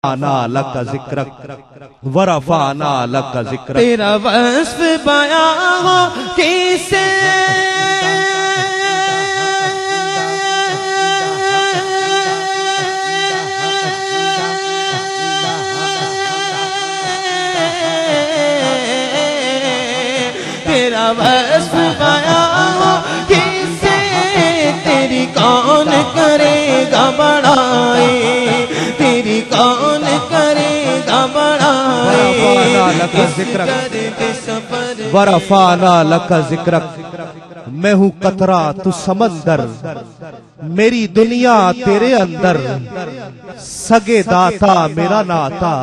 आना लक जिक्रक वरफाना लक जिक्रक। तेरा वस्फ बयां हो किसे तेरा वस्फ बयां हो किसे तेरी कौन करेगा बड़ाई, तेरी कौन करेगा बड़ाई। वरफाना लक जिक्रक। मैं हूँ कतरा तू समंदर, मेरी दुनिया तेरे अंदर। सगे दाता मेरा नाता,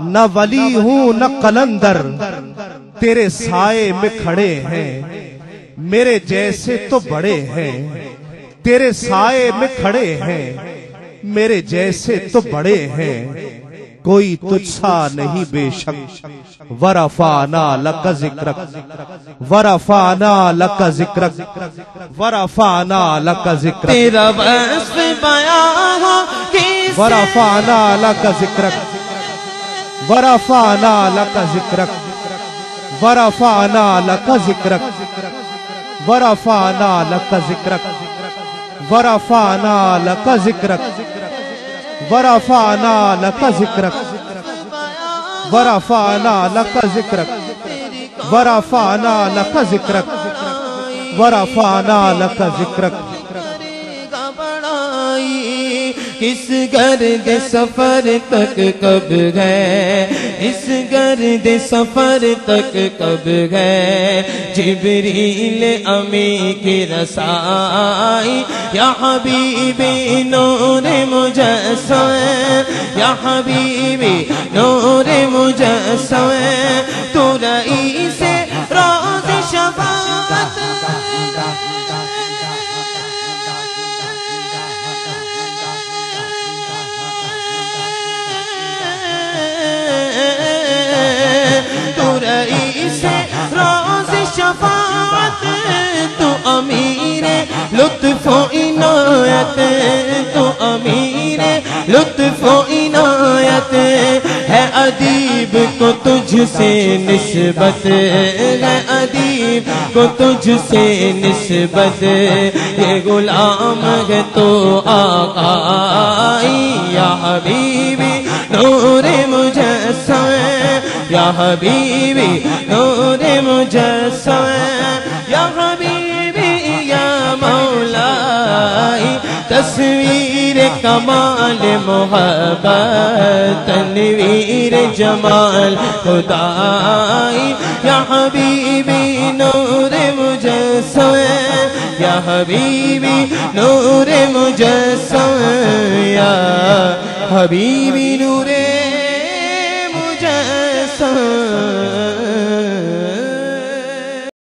न वली हूँ न कलंदर। तेरे साए में खड़े हैं मेरे जैसे तो बड़े हैं, तेरे साए में खड़े हैं मेरे जैसे तो बड़े हैं। कोई तुझसा नहीं बेशक वरफाना लक जिक्रक वरफाना लक जिक्रक वरफाना लक जिक्रक। तेरा वस्फ बयां हो किसे वरफाना लक जिक्रक वरफाना लक जिक्रक वरफाना लक जिक्रक वरफाना लक जिक्रक वरफाना लक जिक्रक वरफाना लक जिक्रक वरफाना लक जिक्रक वरफाना लक जिक्रक वरफाना लक जिक्रक। इस गर्द सफर तक कब गए, इस गर्द सफर तक कब गए। जिब्रील अमी की रसाई या हबीबी नूरे मुजस्सम, या हबीबी नूरे मुजस्सम। तू रईस रोज़ शफ़ाअत रोज़ शफ़ाअत। तू अमीर लुत्फ़ इनायत, तू अमीर लुत्फ़ इनायत। है अदीब को तुझसे निस्बत, है अदीब को तुझसे निस्बत। ये गुलाम है तो आकाई या हबीबी नूरे मुजस्सम, या हबीबी नूरे मुजस्सम। या हबीबी या मौलाई तस्वीर कमाल मोहब्बत, तनवीर जमाल खुदाई। या हबीबी नूरे मुजस्सम, या हबीबी नूरे मुजस्सम। या हबीबी नूरे